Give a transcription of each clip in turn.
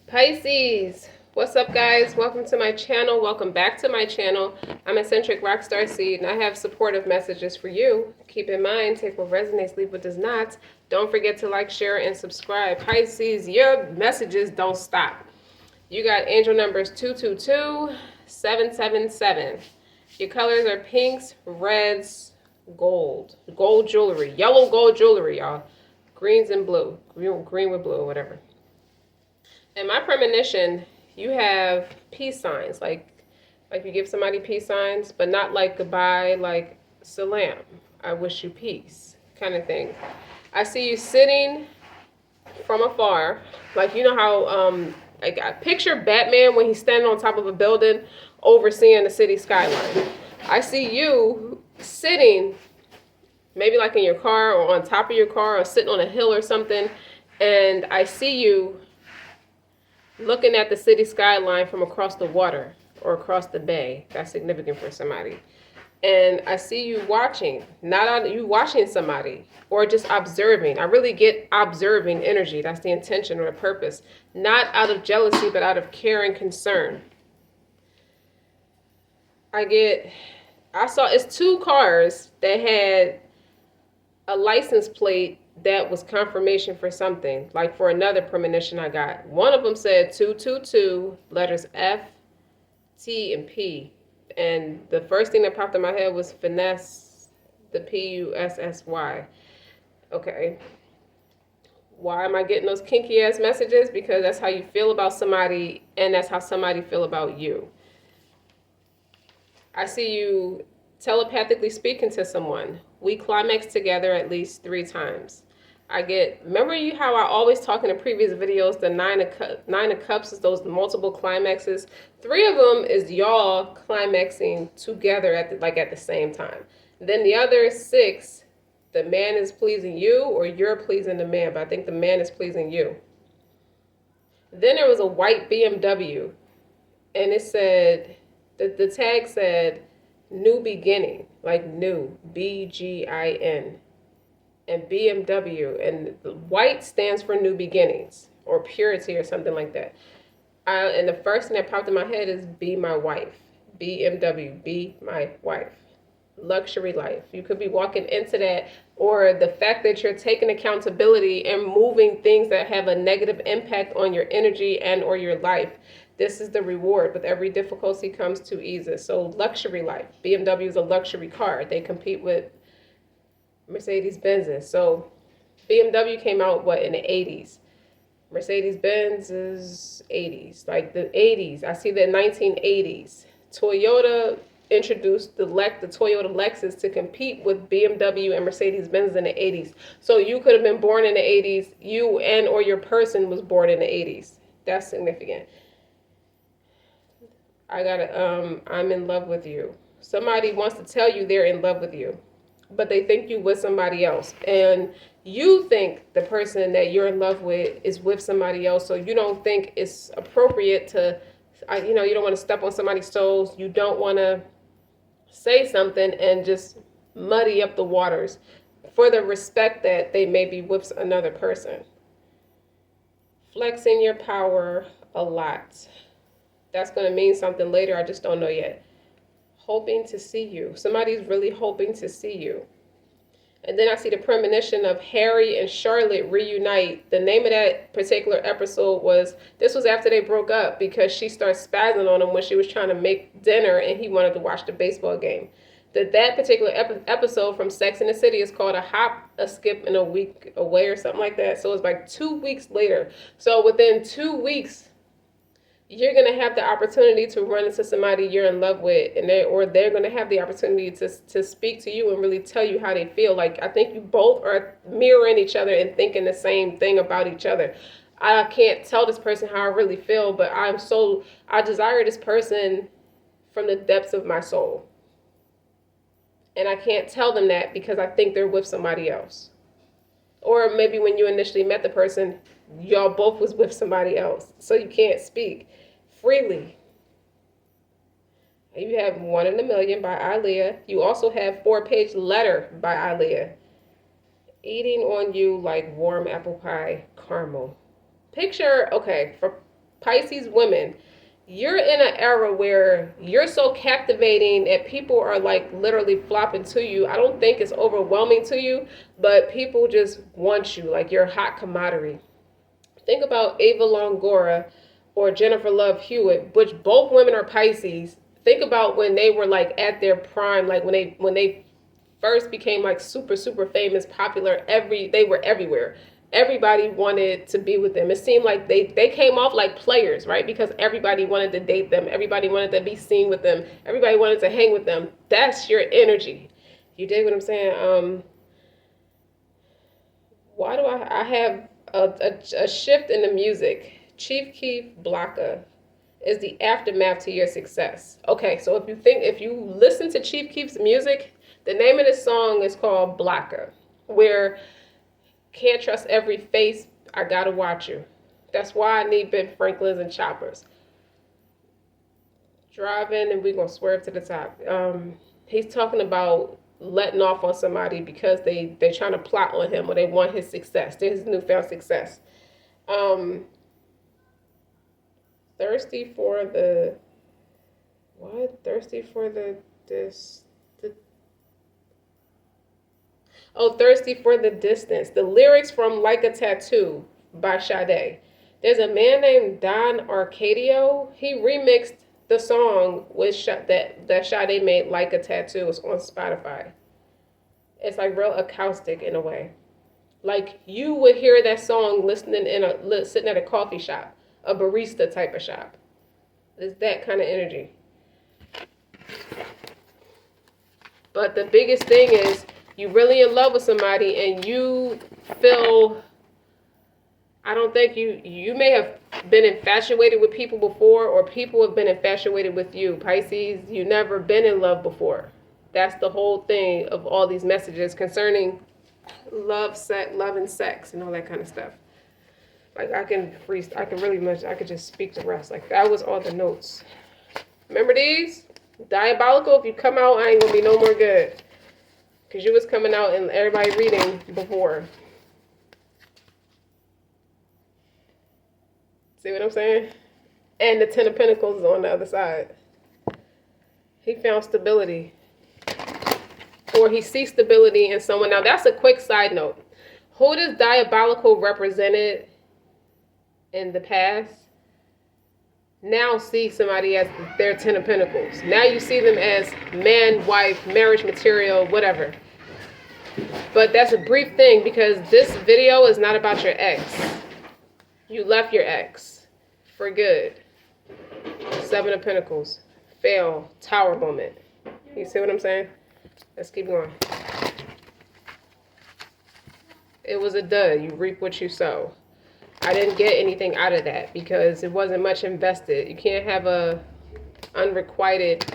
Pisces, what's up guys? Welcome to my channel. Welcome back to my channel. I'm eccentric RockStar'Seed and I have supportive messages for you. Keep in mind, take what resonates, leave what does not. Don't forget to like, share, and subscribe. Pisces, your messages don't stop. You got angel numbers 222, 777. Your colors are pinks, reds, gold. Gold jewelry. Yellow gold jewelry, y'all. Greens and blue. Green with blue or whatever. In my premonition, you have peace signs, like you give somebody peace signs, but not like goodbye, like salam, I wish you peace, kind of thing. I see you sitting from afar, like you know how like I picture Batman when he's standing on top of a building, overseeing the city skyline. I see you sitting, maybe like in your car or on top of your car or sitting on a hill or something, and I see you looking at the city skyline from across the water or across the bay. That's significant for somebody. And I see you watching, not on you watching somebody or just observing. I really get observing energy. That's the intention or the purpose. Not out of jealousy, but out of care and concern. I saw it's two cars that had a license plate that was confirmation for something, like for another premonition I got. One of them said 222, letters F, T, and P. And the first thing that popped in my head was finesse, the P-U-S-S-Y. Okay. Why am I getting those kinky ass messages? Because that's how you feel about somebody, and that's how somebody feel about you. I see you telepathically speaking to someone. We climax together at least 3 times. Remember how I always talk in the previous videos, the nine of cups is those multiple climaxes. 3 of them is y'all climaxing together at the same time. Then the other 6, the man is pleasing you or you're pleasing the man, but I think the man is pleasing you. Then there was a white BMW, and it said, the tag said, new beginning, like new, B-G-I-N. And BMW, and white stands for new beginnings or purity or something like that. And the first thing that popped in my head is be my wife. BMW, be my wife. Luxury life. You could be walking into that, or the fact that you're taking accountability and moving things that have a negative impact on your energy and or your life. This is the reward. With every difficulty comes to ease. So luxury life. BMW is a luxury car. They compete with Mercedes-Benz. So BMW came out, in the 80s? Mercedes-Benz is 80s, like the 80s. I see the 1980s. Toyota introduced the Toyota Lexus to compete with BMW and Mercedes-Benz in the 80s. So you could have been born in the 80s. You and or your person was born in the 80s. That's significant. I'm in love with you. Somebody wants to tell you they're in love with you, but they think you with somebody else, and you think the person that you're in love with is with somebody else, so you don't think it's appropriate to, you don't want to step on somebody's toes. You don't want to say something and just muddy up the waters for the respect that they may be with another person. Flexing your power a lot. That's going to mean something later. I just don't know yet. Hoping to see you. Somebody's really hoping to see you. And then I see the premonition of Harry and Charlotte reunite. The name of that particular episode was after they broke up, because she started spazzing on him when she was trying to make dinner and he wanted to watch the baseball game. That particular episode from Sex and the City is called A Hop, a Skip, and a Week Away or something like that. So it's like 2 weeks later. So within 2 weeks, you're going to have the opportunity to run into somebody you're in love with, and they're going to have the opportunity to speak to you and really tell you how they feel. Like, I think you both are mirroring each other and thinking the same thing about each other. I can't tell this person how I really feel, but I desire this person from the depths of my soul. And I can't tell them that because I think they're with somebody else. Or maybe when you initially met the person, y'all both was with somebody else, so you can't speak freely. You have One in a Million by Aaliyah. You also have 4-Page Letter by Aaliyah. Eating on you like warm apple pie caramel. Picture, okay, for Pisces women, you're in an era where you're so captivating that people are like literally flopping to you. I don't think it's overwhelming to you, but people just want you, like you're a hot commodity. Think about Ava Longoria or Jennifer Love Hewitt, which both women are Pisces. Think about when they were like at their prime, like when they first became like super famous, popular. They were everywhere. Everybody wanted to be with them. It seemed like they came off like players, right? Because everybody wanted to date them. Everybody wanted to be seen with them. Everybody wanted to hang with them. That's your energy. You dig what I'm saying? Why do I have a shift in the music? Chief Keef Blocka is the aftermath to your success. Okay, so if you listen to Chief Keef's music, the name of the song is called Blocka, where can't trust every face, I gotta watch you. That's why I need Ben Franklin's and choppers. Driving and we're gonna swerve to the top. He's talking about letting off on somebody because they're trying to plot on him or they want his success. There's his newfound success. Thirsty for the what? Thirsty for Thirsty for the Distance. The lyrics from Like a Tattoo by Sade. There's a man named Don Arcadio. He remixed the song with that Sade made, Like a Tattoo. It's on Spotify. It's like real acoustic in a way. Like you would hear that song listening sitting at a coffee shop, a barista type of shop. It's that kind of energy. But the biggest thing is you're really in love with somebody and you feel, I don't think you may have been infatuated with people before or people have been infatuated with you. Pisces, you've never been in love before. That's the whole thing of all these messages concerning love and sex and all that kind of stuff. Like I could just speak the rest. Like that was all the notes. Remember these? Diabolical, if you come out, I ain't gonna be no more good. Because you was coming out and everybody reading before. See what I'm saying? And the Ten of Pentacles is on the other side. He found stability. Or he sees stability in someone. Now that's a quick side note. Who does Diabolical represented in the past? Now see somebody as their Ten of Pentacles. Now you see them as man, wife, marriage material, whatever. But that's a brief thing because this video is not about your ex. You left your ex for good. Seven of Pentacles. Fail. Tower moment. You see what I'm saying? Let's keep going. It was a dud. You reap what you sow. I didn't get anything out of that because it wasn't much invested. You can't have a unrequited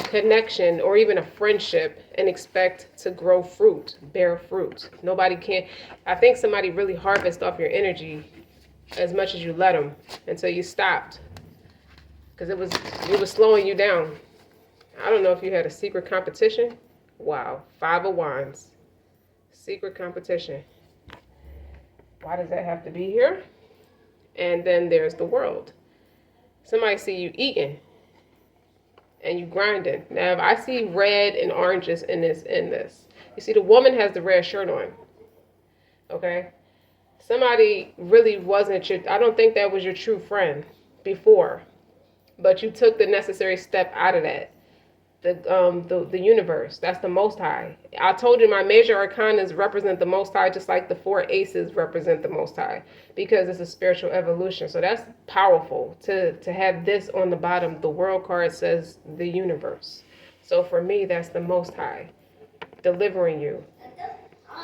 connection or even a friendship and expect to grow fruit, bear fruit. Nobody can. I think somebody really harvested off your energy as much as you let them until you stopped because it was slowing you down. I don't know if you had a secret competition. Wow. 5 of Wands. Secret competition. Why does that have to be here? And then there's the World. Somebody see you eating and you grinding. Now, if I see red and oranges in this, you see the woman has the red shirt on. Okay? Somebody really wasn't I don't think that was your true friend before, but you took the necessary step out of that. The universe, that's the Most High. I told you my major arcanas represent the Most High, just like the 4 aces represent the Most High, because it's a spiritual evolution. So that's powerful to have this on the bottom. The World card says the universe. So for me, that's the Most High delivering you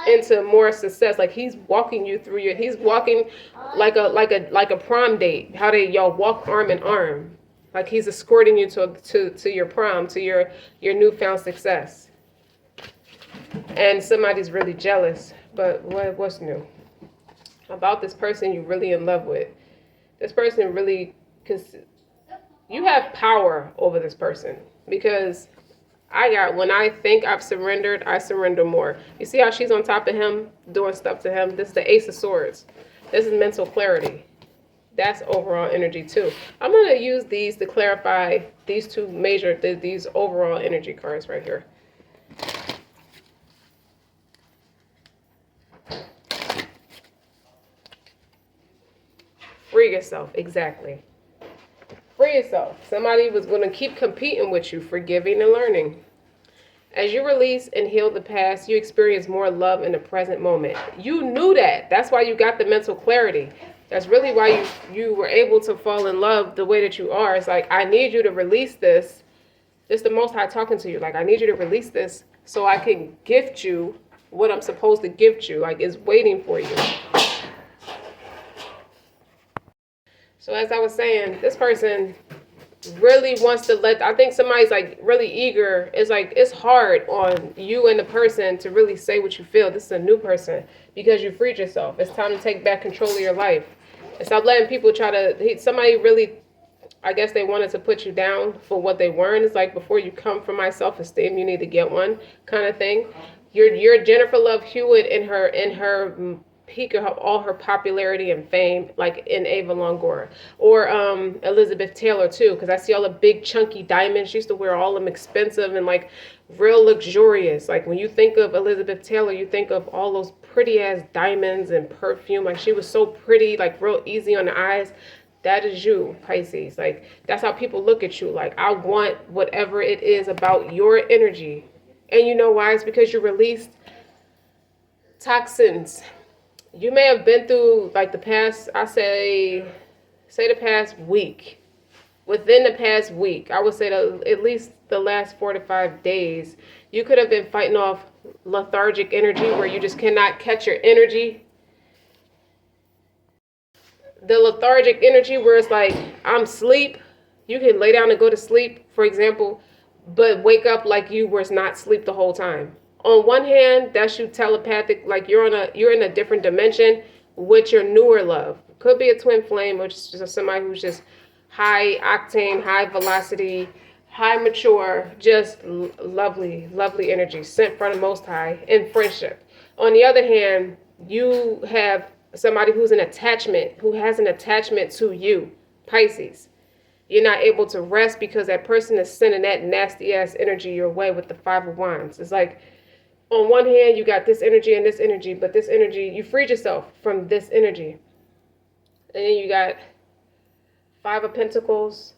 into more success. Like he's walking you through he's walking like a prom date. How y'all walk arm in arm. Like he's escorting you to your prom, to your newfound success. And somebody's really jealous. But what's new? About this person you're really in love with. This person really, because you have power over this person. Because when I think I've surrendered, I surrender more. You see how she's on top of him, doing stuff to him? This is the Ace of Swords. This is mental clarity. That's overall energy too. I'm going to use these to clarify these two major, these overall energy cards right here. Free yourself, exactly. Free yourself. Somebody was going to keep competing with you, forgiving and learning. As you release and heal the past, you experience more love in the present moment. You knew that. That's why you got the mental clarity. That's really why you were able to fall in love the way that you are. It's like, I need you to release this. This is the Most High talking to you. Like, I need you to release this so I can gift you what I'm supposed to gift you. Like, it's waiting for you. So as I was saying, this person really wants to I think somebody's like really eager. It's like, it's hard on you and the person to really say what you feel. This is a new person because you freed yourself. It's time to take back control of your life and stop letting people try to, somebody really, I guess they wanted to put you down for what they weren't. It's like, before you come for my self-esteem, you need to get one, kind of thing. You're Jennifer Love Hewitt in her peak of all her popularity and fame, like in Ava Longoria, or Elizabeth Taylor too, because I see all the big chunky diamonds. She used to wear all them expensive and like real luxurious. Like, when you think of Elizabeth Taylor, you think of all those pretty ass diamonds and perfume. Like, she was so pretty, like real easy on the eyes. That is you, Pisces. Like, that's how people look at you. Like, I want whatever it is about your energy. And you know why? It's because you released toxins. You may have been through, like, the past, I say the past week. Within the past week, I would say at least the last 4 to 5 days, you could have been fighting off lethargic energy where you just cannot catch your energy. The lethargic energy where it's like, I'm asleep. You can lay down and go to sleep, for example, but wake up like you was not asleep the whole time. On one hand, that's you telepathic, like you're in a different dimension with your newer love. Could be a twin flame, or just somebody who's just high octane, high velocity, high mature, just lovely, lovely energy sent from the Most High in friendship. On the other hand, you have somebody who has an attachment to you, Pisces. You're not able to rest because that person is sending that nasty ass energy your way with the 5 of Wands. It's like, on one hand, you got this energy and this energy, but this energy, you freed yourself from this energy. And then you got 5 of Pentacles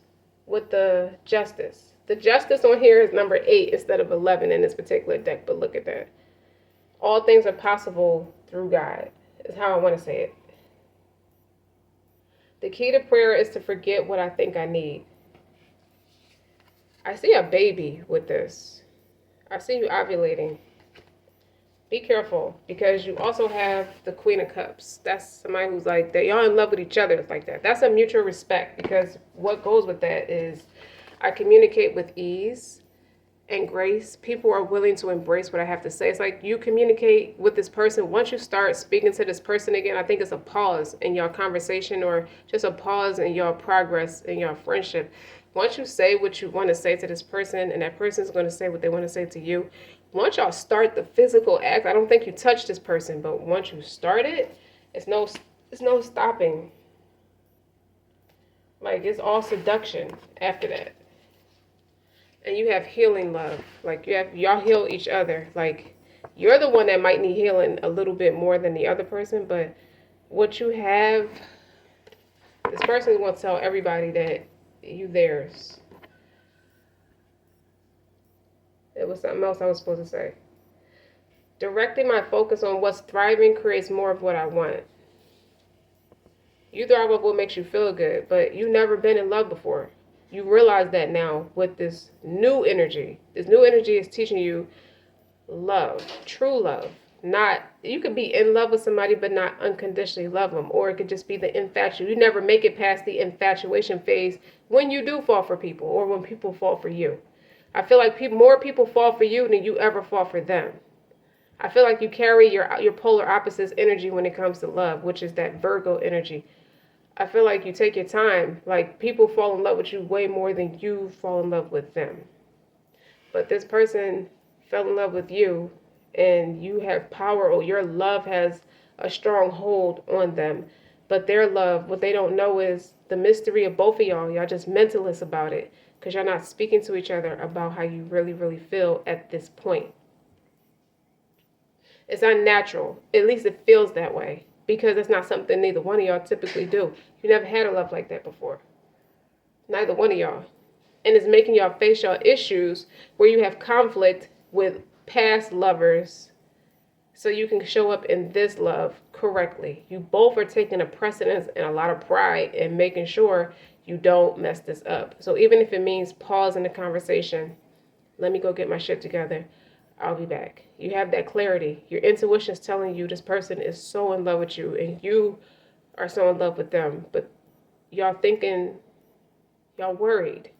with the Justice. The Justice on here is number 8 instead of 11 in this particular deck, but look at that. All things are possible through God, is how I want to say it. The key to prayer is to forget what I think I need. I see a baby with this. I see you ovulating. Be careful, because you also have the Queen of Cups. That's somebody who's like, y'all in love with each other. It's like that. That's a mutual respect, because what goes with that is I communicate with ease and grace. People are willing to embrace what I have to say. It's like you communicate with this person. Once you start speaking to this person again, I think it's a pause in your conversation, or just a pause in your progress in your friendship. Once you say what you want to say to this person, and that person is going to say what they want to say to you, once y'all start the physical act, I don't think you touch this person, but once you start it, it's no stopping. Like, it's all seduction after that. And you have healing love. Like, y'all heal each other. Like, you're the one that might need healing a little bit more than the other person, but what you have, this person wants to tell everybody that you theirs. It was something else I was supposed to say. Directing my focus on what's thriving creates more of what I want. You thrive off what makes you feel good, but you've never been in love before. You realize that now with this new energy. This new energy is teaching you love, true love. Not, you could be in love with somebody but not unconditionally love them, or it could just be the infatuation. You never make it past the infatuation phase when you do fall for people, or when people fall for you. I feel like more people fall for you than you ever fall for them. I feel like you carry your polar opposites energy when it comes to love, which is that Virgo energy. I feel like you take your time. Like, people fall in love with you way more than you fall in love with them. But this person fell in love with you, and you have power, or your love has a strong hold on them. But their love, what they don't know is the mystery of both of y'all. Y'all just mentalists about it because y'all not speaking to each other about how you really, really feel at this point. It's unnatural. At least it feels that way because it's not something neither one of y'all typically do. You never had a love like that before. Neither one of y'all. And it's making y'all face y'all issues where you have conflict with past lovers so you can show up in this love correctly. You both are taking a precedence and a lot of pride in making sure you don't mess this up. So even if it means pausing the conversation, let me go get my shit together, I'll be back. You have that clarity. Your intuition is telling you this person is so in love with you and you are so in love with them. But y'all thinking, y'all worried.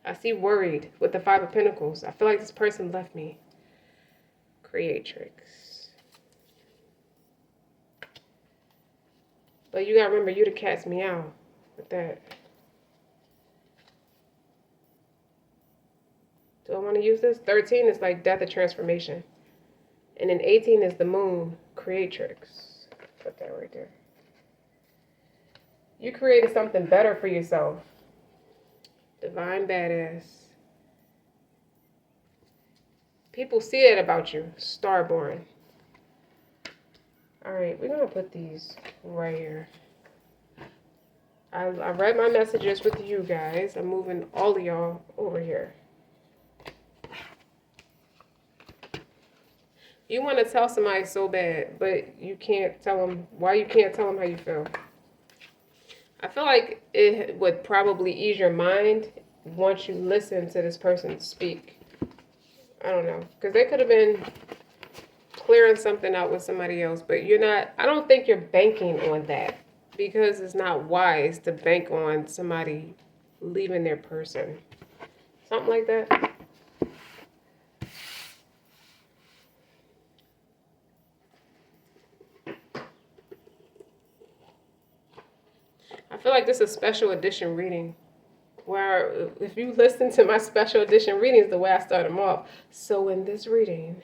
I see worried with the Five of Pentacles. I feel like this person left me. Creatrix. But you gotta remember, you the cat's meow with that. Do I want to use this? 13 is like death of transformation. And then 18 is the moon, creatrix. Put that right there. You created something better for yourself. Divine badass. People see it about you. Starborn. Alright, we're going to put these right here. I read my messages with you guys. I'm moving all of y'all over here. You want to tell somebody so bad, but you can't tell them why you can't tell them how you feel. I feel like it would probably ease your mind once you listen to this person speak. I don't know, because they could have been clearing something out with somebody else, but you're not. I don't think you're banking on that because it's not wise to bank on somebody leaving their person. Something like that. I feel like this is a special edition reading where if you listen to my special edition readings the way I start them off. So in this reading,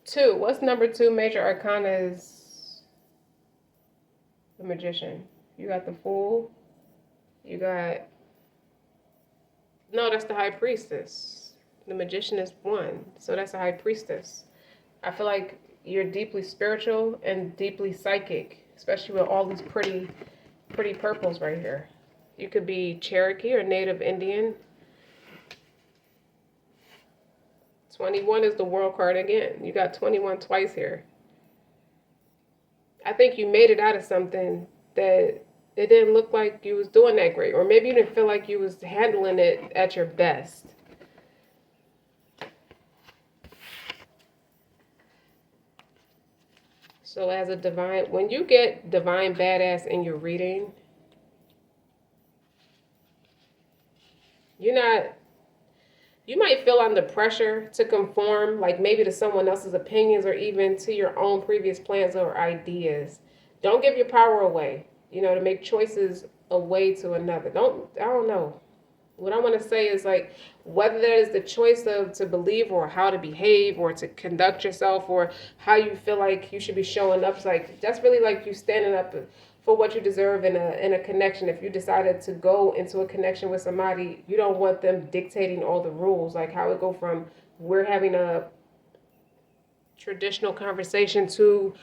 2, what's number 2 major arcana is the Magician. You got the Fool. You got, no, that's the High Priestess. The Magician is 1, so that's the High Priestess. I feel like you're deeply spiritual and deeply psychic, especially with all these pretty purples right here. You could be Cherokee or Native Indian. 21 is the World card again. You got 21 twice here. I think you made it out of something that it didn't look like you was doing that great. Or maybe you didn't feel like you was handling it at your best. So as a divine, when you get divine badass in your reading, you might feel under pressure to conform, like maybe to someone else's opinions or even to your own previous plans or ideas. Don't give your power away, to make choices away to another. I don't know. What I want to say is like, whether that is the choice of to believe or how to behave or to conduct yourself or how you feel like you should be showing up, it's like, that's really like you standing up for what you deserve in a connection. If you decided to go into a connection with somebody, you don't want them dictating all the rules, like how it go from we're having a traditional conversation to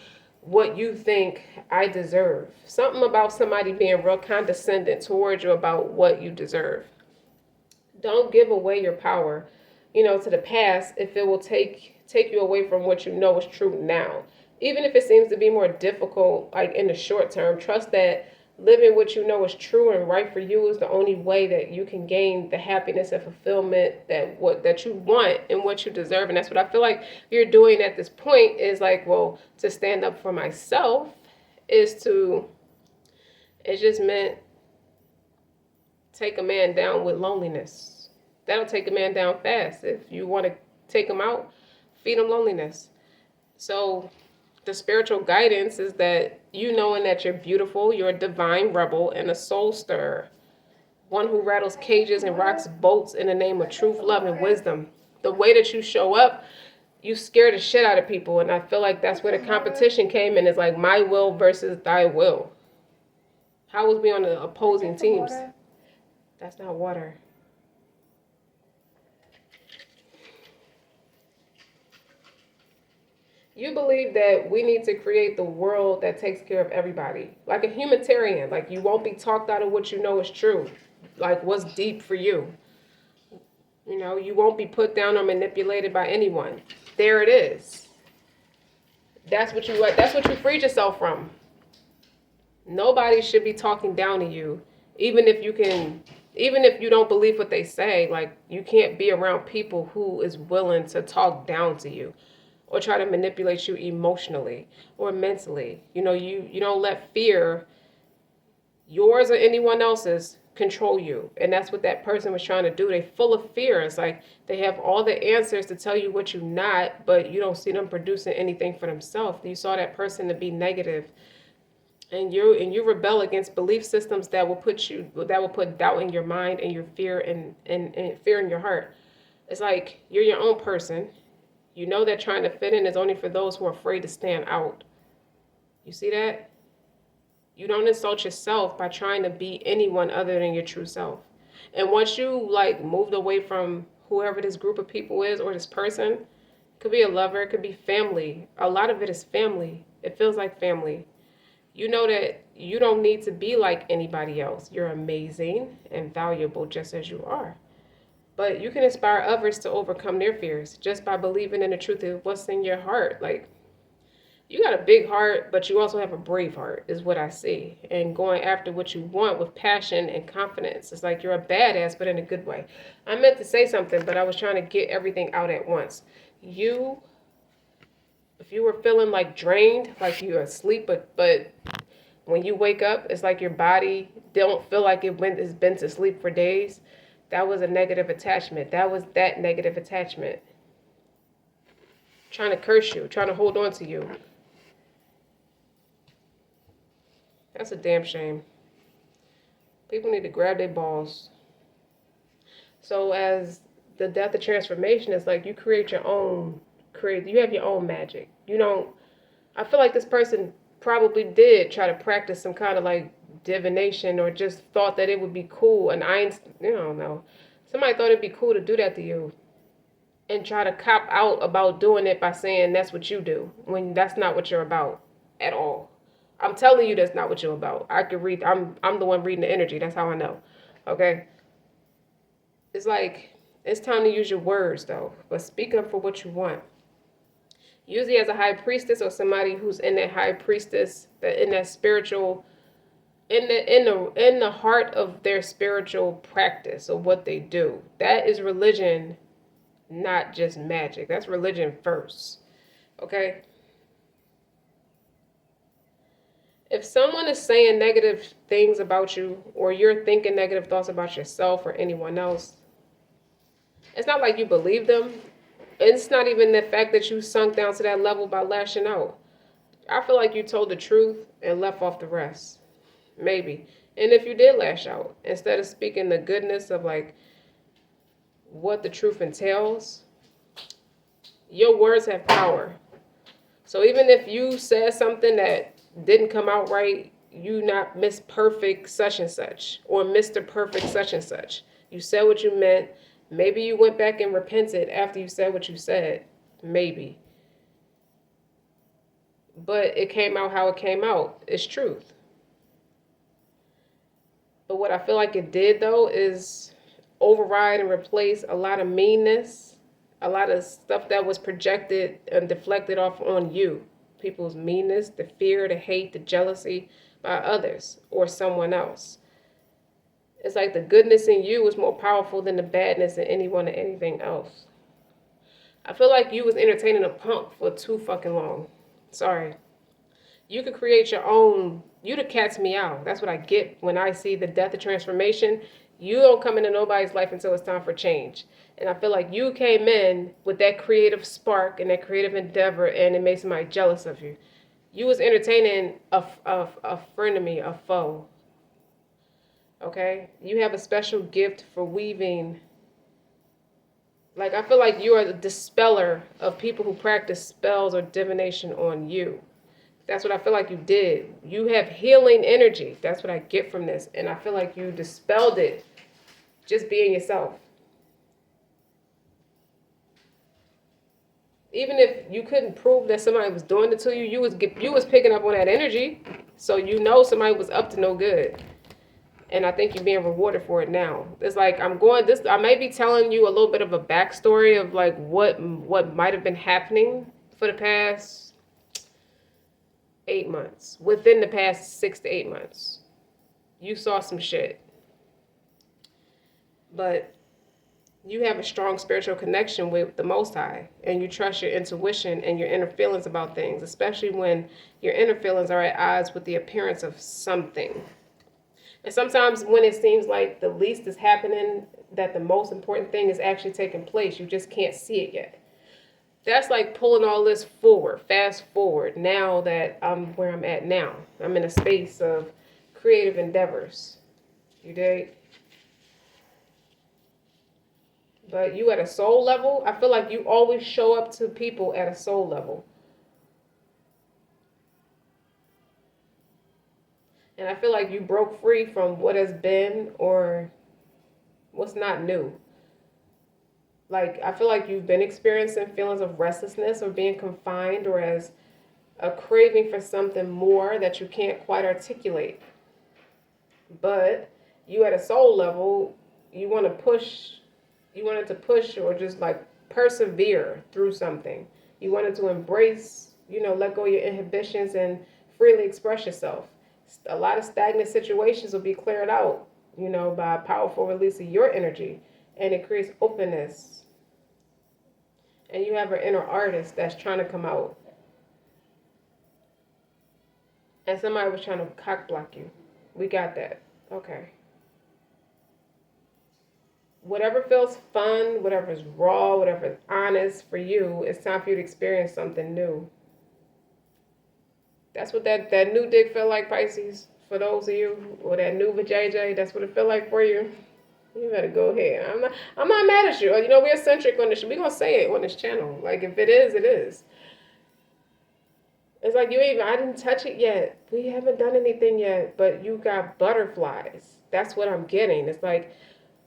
what you think I deserve. Something about somebody being real condescending towards you about what you deserve. Don't give away your power, to the past if it will take you away from what you know is true now. Even if it seems to be more difficult, like in the short term, trust that living what you know is true and right for you is the only way that you can gain the happiness and fulfillment that you want and what you deserve. And that's what I feel like you're doing at this point is like, well, to stand up for myself it's just meant take a man down with loneliness. That'll take a man down fast. If you want to take him out, feed him loneliness. So the spiritual guidance is that knowing that you're beautiful, you're a divine rebel and a soul stirrer, one who rattles cages and rocks boats in the name of truth, love, and wisdom. The way that you show up, you scare the shit out of people, and I feel like that's where the competition came in. It's like my will versus thy will. How was we on the opposing That's teams? water. That's not water. You believe that we need to create the world that takes care of everybody. Like a humanitarian. Like you won't be talked out of what you know is true. Like what's deep for you. You know, you won't be put down or manipulated by anyone. There it is. That's what you freed yourself from. Nobody should be talking down to you. Even if you don't believe what they say, like you can't be around people who is willing to talk down to you or try to manipulate you emotionally or mentally. You know, you don't let fear, yours or anyone else's, control you. And that's what that person was trying to do. They full of fear. It's like they have all the answers to tell you what you're not, but you don't see them producing anything for themselves. You saw that person to be negative, and you rebel against belief systems that will put doubt in your mind and your fear and fear in your heart. It's like you're your own person. You know that trying to fit in is only for those who are afraid to stand out. You see that? You don't insult yourself by trying to be anyone other than your true self. And once you like moved away from whoever this group of people is or this person, it could be a lover, it could be family. A lot of it is family. It feels like family. You know that you don't need to be like anybody else. You're amazing and valuable just as you are. But you can inspire others to overcome their fears just by believing in the truth of what's in your heart. Like, you got a big heart, but you also have a brave heart, is what I see. And going after what you want with passion and confidence. It's like you're a badass, but in a good way. I meant to say something, but I was trying to get everything out at once. If you were feeling like drained, like you're asleep, but when you wake up, it's like your body don't feel like it's been to sleep for days. That was a negative attachment. That was that negative attachment. Trying to curse you, trying to hold on to you. That's a damn shame. People need to grab their balls. So as the death of transformation, it's like you you have your own magic. I feel like this person probably did try to practice some kind of like divination or just thought that it would be cool. And I don't know. Somebody thought it'd be cool to do that to you and try to cop out about doing it by saying that's what you do when that's not what you're about at all. I'm telling you that's not what you're about. I could read. I'm the one reading the energy. That's how I know. Okay? It's like it's time to use your words though. But speak up for what you want. Usually as a high priestess or somebody who's in that high priestess, in that spiritual, in the heart of their spiritual practice or what they do. That is religion, not just magic. That's religion first. Okay? If someone is saying negative things about you or you're thinking negative thoughts about yourself or anyone else, it's not like you believe them. It's not even the fact that you sunk down to that level by lashing out. I feel like you told the truth and left off the rest. Maybe. And if you did lash out, instead of speaking the goodness of like what the truth entails, your words have power. So even if you said something that didn't come out right, you not Miss Perfect such and such or Mr. Perfect such and such. You said what you meant. Maybe you went back and repented after you said what you said. Maybe. But it came out how it came out. It's truth. But what I feel like it did though is override and replace a lot of meanness, a lot of stuff that was projected and deflected off on you. People's meanness, the fear, the hate, the jealousy by others or someone else. It's like the goodness in you was more powerful than the badness in anyone or anything else. I feel like you was entertaining a punk for too fucking long. Sorry. You could create your own, you the cat's meow. That's what I get when I see the death of transformation. You don't come into nobody's life until it's time for change. And I feel like you came in with that creative spark and that creative endeavor and it made somebody jealous of you. You was entertaining a frenemy, a foe. Okay? You have a special gift for weaving. Like, I feel like you are the dispeller of people who practice spells or divination on you. That's what I feel like you did. You have healing energy. That's what I get from this. And I feel like you dispelled it just being yourself. Even if you couldn't prove that somebody was doing it to you, you was picking up on that energy. So you know somebody was up to no good. And I think you're being rewarded for it now. It's like I may be telling you a little bit of a backstory of like what might have been happening for the past 8 months. Within the past 6 to 8 months. You saw some shit. But you have a strong spiritual connection with the Most High, and you trust your intuition and your inner feelings about things, especially when your inner feelings are at odds with the appearance of something. And sometimes when it seems like the least is happening, that the most important thing is actually taking place, you just can't see it yet. That's like pulling all this forward, fast forward, now that I'm where I'm at now. I'm in a space of creative endeavors. You dig? But you at a soul level, I feel like you always show up to people at a soul level. And I feel like you broke free from what has been or what's not new. Like, I feel like you've been experiencing feelings of restlessness or being confined, or as a craving for something more that you can't quite articulate. But you at a soul level, you wanted to push or just like persevere through something. You wanted to embrace, let go of your inhibitions and freely express yourself. A lot of stagnant situations will be cleared out, by a powerful release of your energy, and it creates openness. And you have an inner artist that's trying to come out. And somebody was trying to cock block you. We got that. Okay. Whatever feels fun, whatever is raw, whatever is honest for you, it's time for you to experience something new. That's what that new dick feel like, Pisces. For those of you, or that new vajayjay, that's what it feel like for you. You better go ahead. I'm not mad at you. We're eccentric on this. We're gonna say it on this channel. Like, if it is, it is. It's like I didn't touch it yet. We haven't done anything yet, but you got butterflies. That's what I'm getting. It's like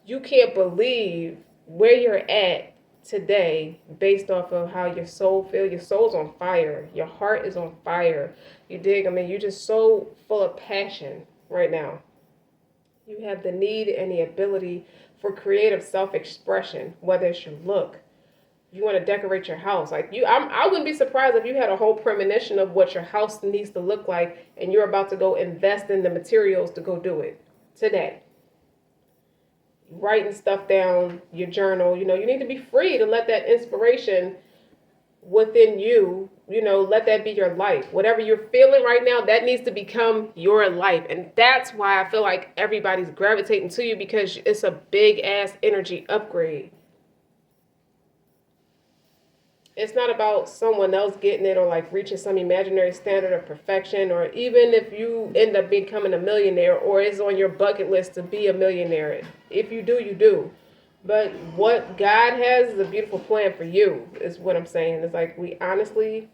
you can't believe where you're at today based off of how your soul feels. Your soul's on fire. Your heart is on fire. You dig? You're just so full of passion right now. You have the need and the ability for creative self-expression, whether it's your look. You want to decorate your house. I wouldn't be surprised if you had a whole premonition of what your house needs to look like, and you're about to go invest in the materials to go do it today. Writing stuff down, your journal, you need to be free to let that inspiration within you, let that be your life. Whatever you're feeling right now, that needs to become your life. And that's why I feel like everybody's gravitating to you, because it's a big ass energy upgrade. It's not about someone else getting it or like reaching some imaginary standard of perfection, or even if you end up becoming a millionaire or it's on your bucket list to be a millionaire. If you do, you do. But what God has is a beautiful plan for you, is what I'm saying. It's like we honestly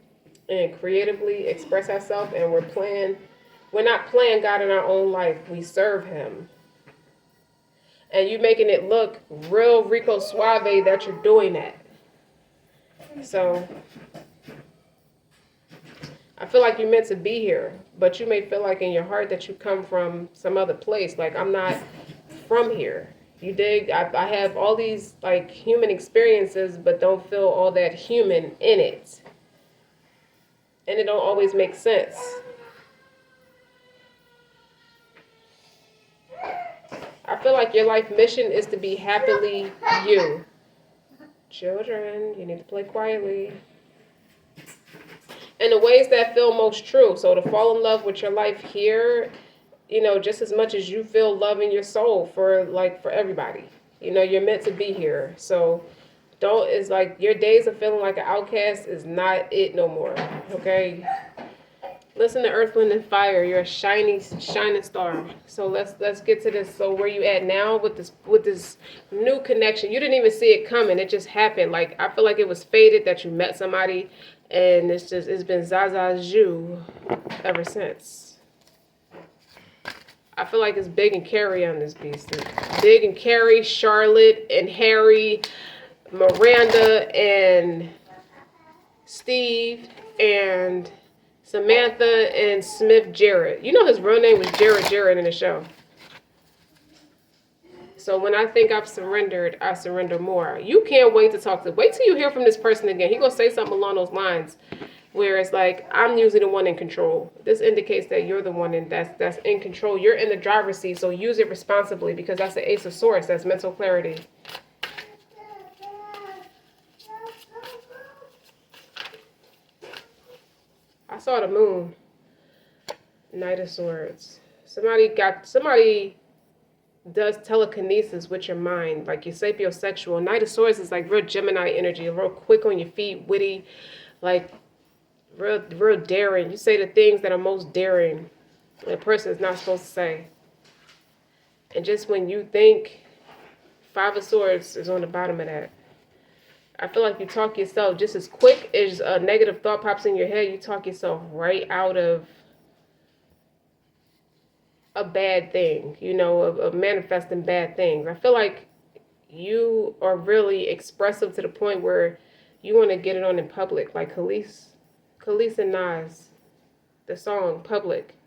and creatively express ourselves, and we're not playing God in our own life. We serve him. And you making it look real Rico Suave that you're doing that. So I feel like you're meant to be here, but you may feel like in your heart that you come from some other place. Like, I'm not from here. You dig? I have all these like human experiences, but don't feel all that human in it. And it don't always make sense. I feel like your life mission is to be happily you. Children, you need to play quietly. In the ways that feel most true. So to fall in love with your life here, just as much as you feel love in your soul for everybody. You're meant to be here. So it's like your days of feeling like an outcast is not it no more. Okay? Listen to Earth, Wind, and Fire. You're a shining star. So let's get to this. So where you at now with this new connection? You didn't even see it coming. It just happened. Like, I feel like it was fated that you met somebody And it's been Zaza Zhu ever since. I feel like it's Big and Carrie on this beast. Big and Carrie, Charlotte and Harry, Miranda and Steve and Samantha and Smith Jarrett. You know his real name was Jarrett in the show. So when I think I've surrendered, I surrender more. You can't wait to talk to. Wait till you hear from this person again. He gonna say something along those lines, where it's like, I'm usually the one in control. This indicates that you're the one that's in control. You're in the driver's seat, so use it responsibly, because that's the Ace of Swords. That's mental clarity. I saw the moon. Knight of Swords. Somebody does telekinesis with your mind, like you're sapiosexual. Knight of Swords is like real Gemini energy, real quick on your feet, witty, like real daring. You say the things that are most daring a person is not supposed to say. And just when you think, Five of Swords is on the bottom of that. I feel like you talk yourself just as quick as a negative thought pops in your head, you talk yourself right out of a bad thing, you know, of manifesting bad things. I feel like you are really expressive to the point where you want to get it on in public, like Khalees and Nas, the song Public.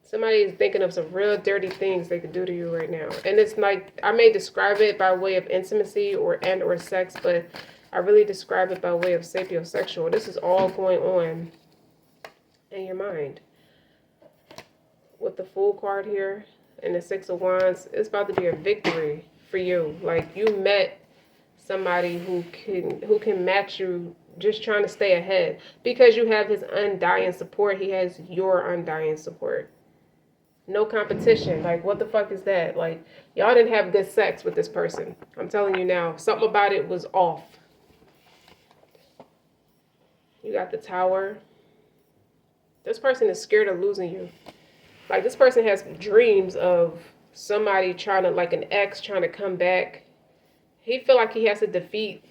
Somebody is thinking of some real dirty things they could do to you right now. And it's like, I may describe it by way of intimacy or sex, but I really describe it by way of sapiosexual. This is all going on in your mind. With the Fool card here and the Six of Wands, it's about to be a victory for you. Like, you met somebody who can match you, just trying to stay ahead. Because you have his undying support, he has your undying support. No competition. Like, what the fuck is that? Like, y'all didn't have good sex with this person. I'm telling you now, something about it was off. You got the Tower. This person is scared of losing you. Like, this person has dreams of somebody trying to, like an ex trying to come back. He feel like he has to defeat.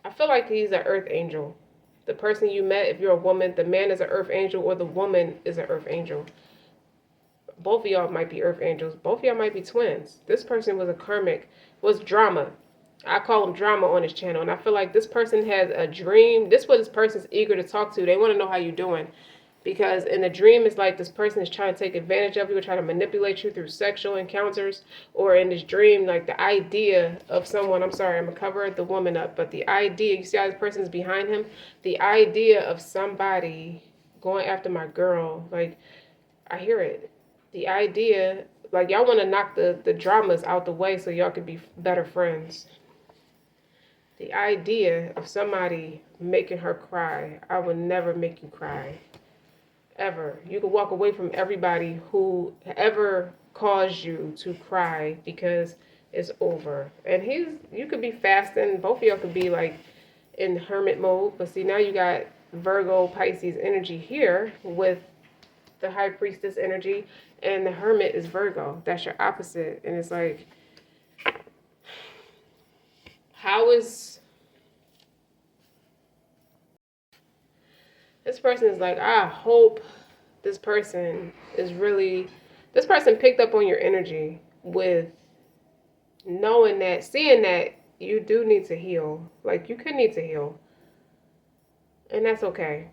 I feel like he's an earth angel. The person you met, if you're a woman, the man is an earth angel or the woman is an earth angel. Both of y'all might be earth angels. Both of y'all might be twins. This person was a karmic, was drama. I call him drama on his channel. And I feel like this person has a dream. This is what this person's eager to talk to. They want to know how you're doing. Because in the dream, it's like this person is trying to take advantage of you or trying to manipulate you through sexual encounters. Or in this dream, like the idea of someone, I'm sorry, I'm going to cover the woman up. But the idea, you see how this person is behind him? The idea of somebody going after my girl, like, I hear it. The idea, like, y'all want to knock the dramas out the way so y'all could be better friends. The idea of somebody making her cry. I will never make you cry. Ever. You can walk away from everybody who ever caused you to cry because it's over. And you could be fasting. Both of y'all could be like in hermit mode. But see, now you got Virgo, Pisces energy here with the High Priestess energy. And the Hermit is Virgo. That's your opposite. And it's like, how is... This person is like, I hope this person is really... This person picked up on your energy with knowing that, seeing that you do need to heal. Like, you could need to heal. And that's okay.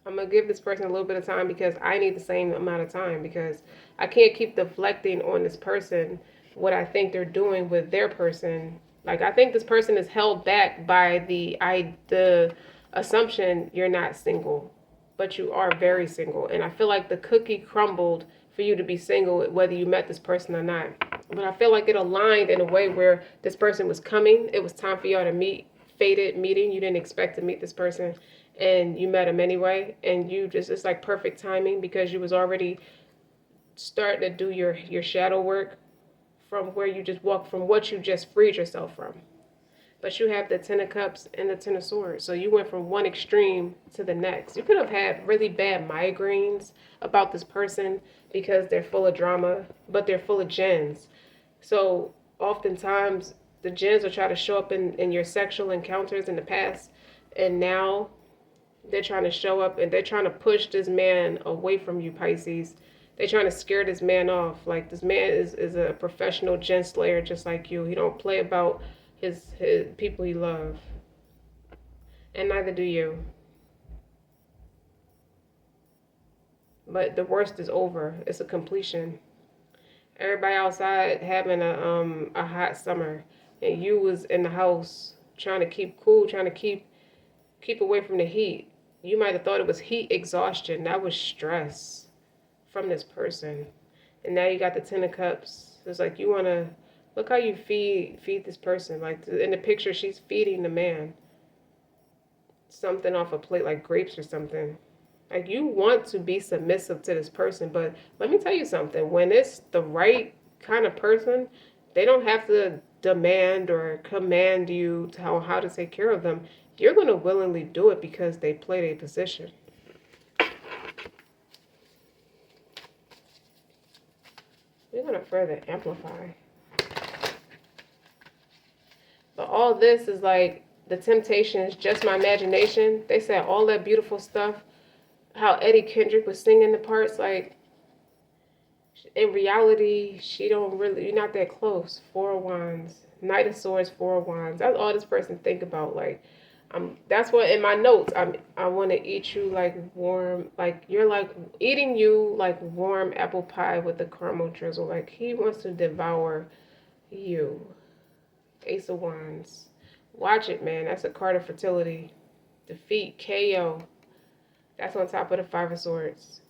I'm going to give this person a little bit of time because I need the same amount of time, because I can't keep deflecting on this person what I think they're doing with their person. Like, I think this person is held back by the assumption you're not single, but you are very single. And I feel like the cookie crumbled for you to be single, whether you met this person or not. But I feel like it aligned in a way where this person was coming. It was time for y'all to meet. Fated meeting. You didn't expect to meet this person, and you met him anyway. And you just, it's like perfect timing, because you was already starting to do your shadow work from where you just walked, from what you just freed yourself from. But you have the Ten of Cups and the Ten of Swords. So you went from one extreme to the next. You could have had really bad migraines about this person because they're full of drama, but they're full of gems. So oftentimes the jinns will try to show up in your sexual encounters in the past, and now they're trying to show up and they're trying to push this man away from you, Pisces. They're trying to scare this man off. Like, this man is a professional jinn slayer just like you. He don't play about his people he loves. And neither do you. But the worst is over. It's a completion. Everybody outside having a hot summer, and you was in the house trying to keep cool, trying to keep away from the heat. You might have thought it was heat exhaustion. That was stress from this person. And now you got the Ten of Cups. It's like you want to look how you feed this person. Like in the picture, she's feeding the man something off a plate, like grapes or something. Like, you want to be submissive to this person, but let me tell you something. When it's the right kind of person, they don't have to demand or command you to how to take care of them. You're going to willingly do it because they played a position. You're going to further amplify. But all this is like, the temptation is just my imagination. They said all that beautiful stuff. How Eddie Kendrick was singing the parts, like, in reality, you're not that close. Four of Wands, Knight of Swords, Four of Wands. That's all this person think about. Like, that's what in my notes. I want to eat you like warm, like you're like eating you like warm apple pie with the caramel drizzle. Like, he wants to devour you. Ace of Wands. Watch it, man. That's a card of fertility. Defeat, KO. That's on top of the Five of Swords.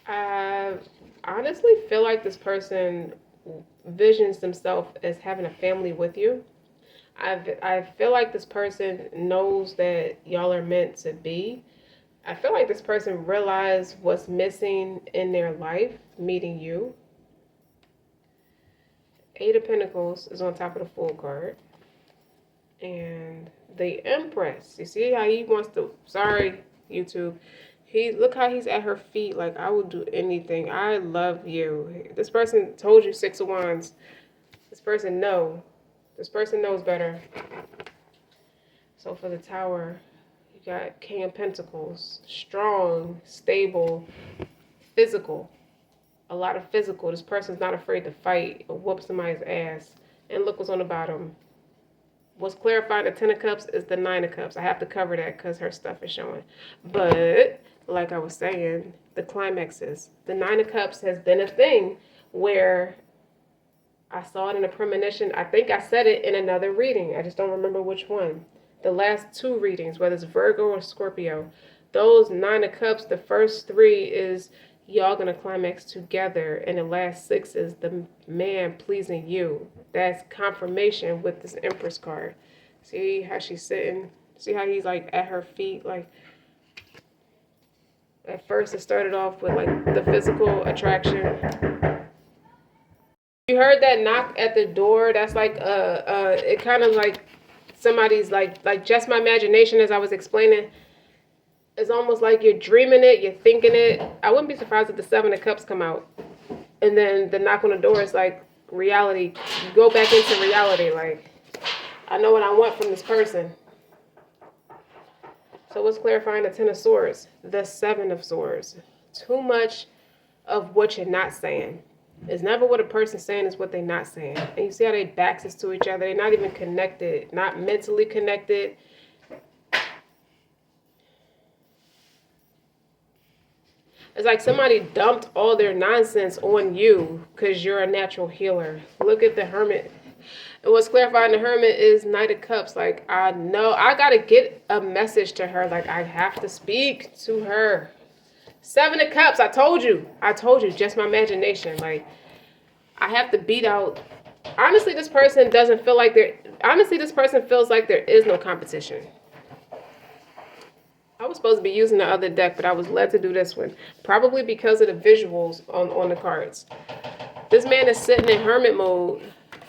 I honestly feel like this person visions themselves as having a family with you. I feel like this person knows that y'all are meant to be. I feel like this person realized what's missing in their life, meeting you. Eight of Pentacles is on top of the Fool card. And the Empress. You see how he wants to, sorry, YouTube. Look how he's at her feet. Like, I will do anything. I love you. This person told you Six of Wands. This person knows. This person knows better. So for the Tower, you got King of Pentacles. Strong, stable, physical. A lot of physical. This person's not afraid to fight or whoop somebody's ass. And look what's on the bottom. What's clarifying the Ten of Cups is the Nine of Cups. I have to cover that because her stuff is showing. But, like I was saying, the climaxes. The Nine of Cups has been a thing where I saw it in a premonition. I think I said it in another reading. I just don't remember which one. The last two readings, whether it's Virgo or Scorpio, those Nine of Cups, the first three is y'all gonna climax together, and the last six is the man pleasing you. That's confirmation with this Empress card. See how she's sitting? See how he's like at her feet? Like, at first it started off with like the physical attraction. You heard that knock at the door? That's like it kind of like somebody's like just my imagination as I was explaining. It's almost like you're dreaming it, you're thinking it. I wouldn't be surprised if the Seven of Cups come out. And then the knock on the door is like reality. You go back into reality. Like, I know what I want from this person. So what's clarifying the Ten of Swords? The Seven of Swords. Too much of what you're not saying. It's never what a person's saying, is what they're not saying. And you see how they backs is to each other. They're not even connected, not mentally connected. It's like somebody dumped all their nonsense on you because you're a natural healer. Look at the Hermit. And what's clarifying the Hermit is Knight of Cups. Like, I know I got to get a message to her. Like, I have to speak to her. Seven of Cups. I told you, just my imagination. Like, I have to beat out. Honestly, this person doesn't feel like this person feels like there is no competition. I was supposed to be using the other deck, but I was led to do this one. Probably because of the visuals on the cards. This man is sitting in hermit mode,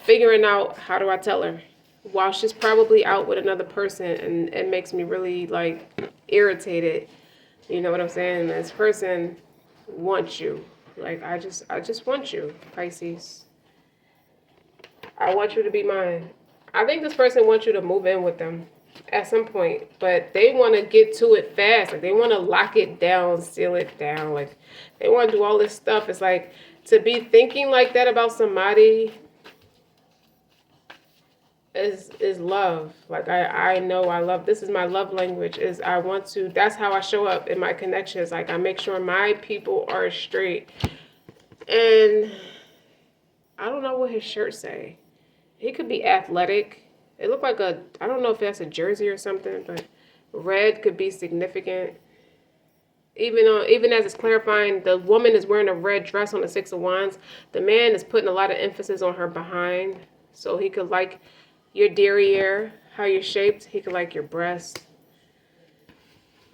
figuring out, how do I tell her? While she's probably out with another person, and it makes me really, like, irritated. You know what I'm saying? This person wants you. Like, I just want you, Pisces. I want you to be mine. I think this person wants you to move in with them at some point, but they want to get to it fast. Like, they want to lock it down, seal it down. Like, they want to do all this stuff. It's like, to be thinking like that about somebody is love. Like, I know I love, this is my love language, is I want to, that's how I show up in my connections. Like, I make sure my people are straight. And I don't know what his shirt say. He could be athletic. It looked like a, I don't know if that's a jersey or something, but red could be significant. Even as it's clarifying, the woman is wearing a red dress on the Six of Wands. The man is putting a lot of emphasis on her behind. So he could like your derriere, how you're shaped. He could like your breast.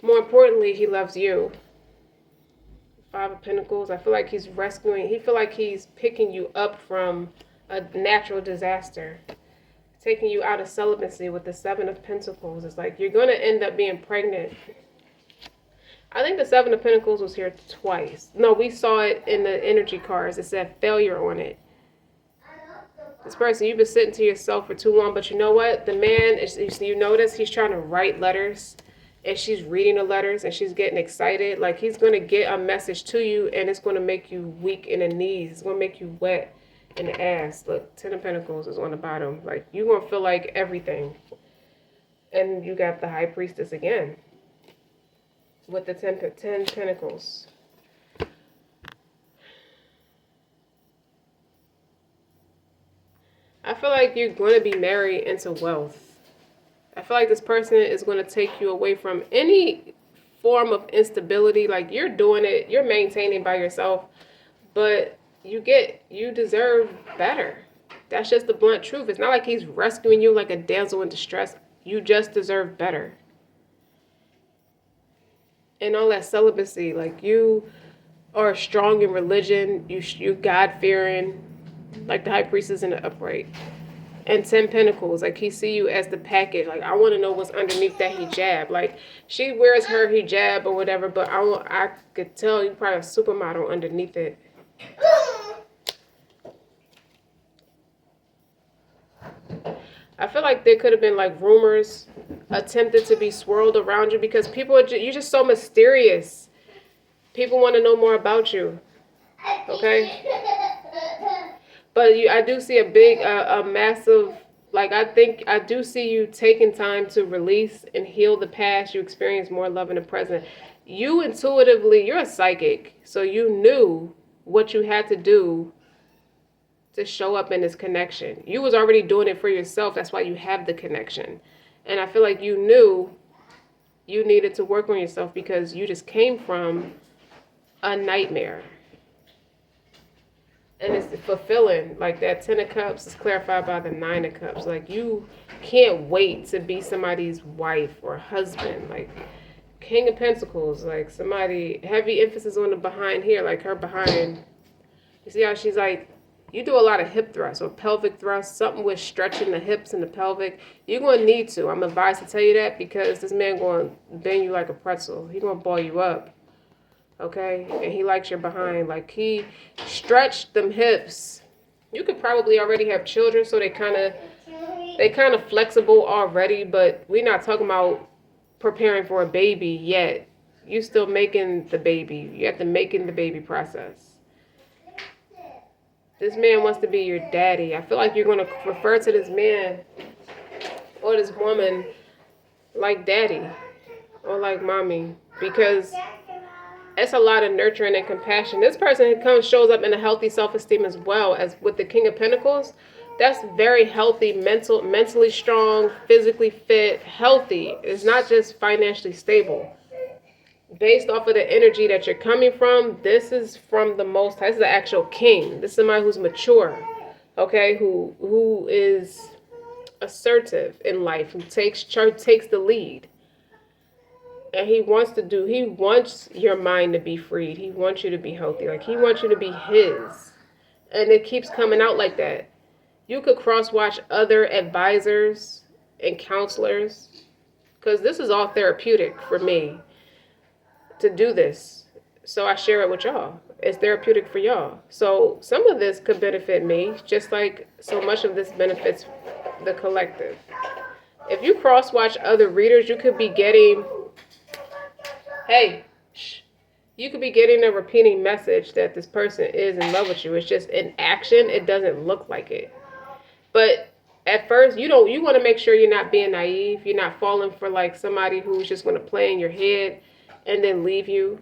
More importantly, he loves you. Five of Pentacles. I feel like he's rescuing. He feel like he's picking you up from a natural disaster, taking you out of celibacy with the Seven of Pentacles. It's like you're going to end up being pregnant. I think the Seven of Pentacles was here twice. No, we saw it in the energy cards. It said failure on it. This person, you've been sitting to yourself for too long, but you know what? The man, you notice he's trying to write letters, and she's reading the letters, and she's getting excited. Like, he's going to get a message to you, and it's going to make you weak in the knees. It's going to make you wet in the ass. Look, Ten of Pentacles is on the bottom. Like, you're going to feel like everything. And you got the High Priestess again with the 10 Pentacles. I feel like you're going to be married into wealth. I feel like this person is going to take you away from any form of instability. Like, you're doing it, you're maintaining by yourself, but you deserve better. That's just the blunt truth. It's not like he's rescuing you like a damsel in distress. You just deserve better. And all that celibacy, like, you are strong in religion, you God-fearing, like the High Priestess in the upright. And 10 Pentacles, like, he see you as the package. Like, I want to know what's underneath that hijab. Like, she wears her hijab or whatever, but I could tell you probably a supermodel underneath it. I feel like there could have been like rumors attempted to be swirled around you because people are you're just so mysterious. People want to know more about you. Okay? But I do see a big, a massive, like, I do see you taking time to release and heal the past. You experience more love in the present. You intuitively, you're a psychic, so you knew what you had to do to show up in this connection. You was already doing it for yourself. That's why you have the connection. And I feel like you knew you needed to work on yourself because you just came from a nightmare. And it's fulfilling. Like, that 10 of Cups is clarified by the 9 of Cups. Like, you can't wait to be somebody's wife or husband. Like, King of Pentacles, like, somebody, heavy emphasis on the behind here, like her behind. You see how she's like, you do a lot of hip thrusts or pelvic thrusts, something with stretching the hips and the pelvic. You're going to need to. I'm advised to tell you that because this man going to bend you like a pretzel. He's going to ball you up. Okay? And he likes your behind. Like, he stretched them hips. You could probably already have children, so they kind of flexible already, but we're not talking about preparing for a baby yet. You still making the baby. You have to making the baby process. This man wants to be your daddy. I feel like you're going to refer to this man or this woman like daddy or like mommy because it's a lot of nurturing and compassion. This person shows up in a healthy self-esteem as well as with the King of Pentacles. That's very healthy, mentally strong, physically fit, healthy. It's not just financially stable. Based off of the energy that you're coming from, this is from the Most High. This is the actual king. This is somebody who's mature, okay, who is assertive in life, who takes the lead. And he wants your mind to be freed. He wants you to be healthy. Like, he wants you to be his. And it keeps coming out like that. You could cross-watch other advisors and counselors because this is all therapeutic for me to do this. So I share it with y'all. It's therapeutic for y'all. So some of this could benefit me, just like so much of this benefits the collective. If you cross-watch other readers, you could be getting, hey, you could be getting a repeating message that this person is in love with you. It's just in action, it doesn't look like it. But at first, you want to make sure you're not being naive. You're not falling for like somebody who's just going to play in your head and then leave you.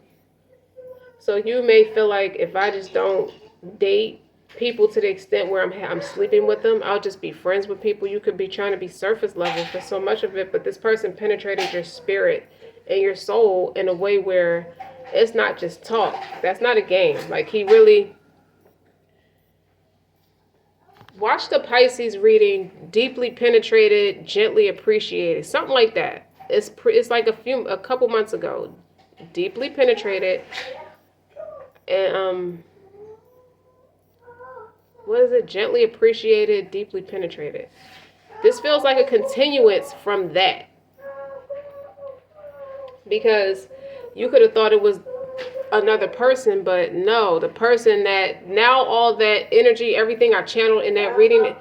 So you may feel like if I just don't date people to the extent where I'm sleeping with them, I'll just be friends with people. You could be trying to be surface level for so much of it, but this person penetrated your spirit and your soul in a way where it's not just talk. That's not a game. Like he really... Watch the Pisces reading, deeply penetrated, gently appreciated, something like that. It's like a couple months ago, deeply penetrated, and what is it? Gently appreciated, deeply penetrated. This feels like a continuance from that, because you could have thought it was another person, but no, the person that now all that energy, everything I channeled in that reading,